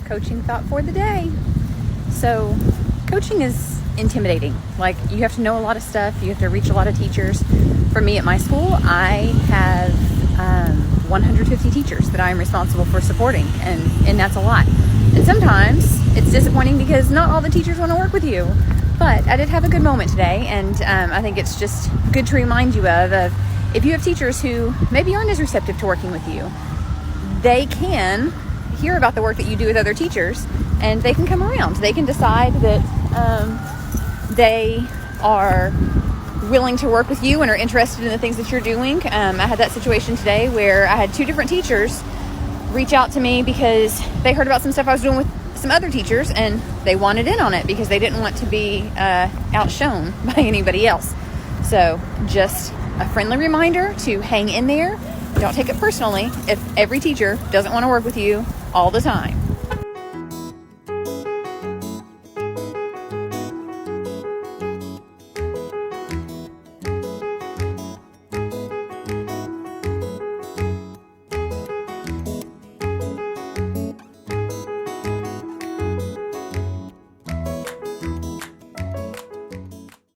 coaching thought for the day. So coaching is intimidating. Like, you have to know a lot of stuff. You have to reach a lot of teachers. For me at my school, I have 150 teachers that I'm responsible for supporting, and that's a lot. And sometimes it's disappointing because not all the teachers want to work with you. But I did have a good moment today, and I think it's just good to remind you of if you have teachers who maybe aren't as receptive to working with you, they can hear about the work that you do with other teachers, and they can come around. They can decide that they are willing to work with you and are interested in the things that you're doing. I had that situation today where I had 2 different teachers reach out to me because they heard about some stuff I was doing with some other teachers, and they wanted in on it because they didn't want to be outshone by anybody else. So just a friendly reminder to hang in there. Don't take it personally if every teacher doesn't want to work with you all the time.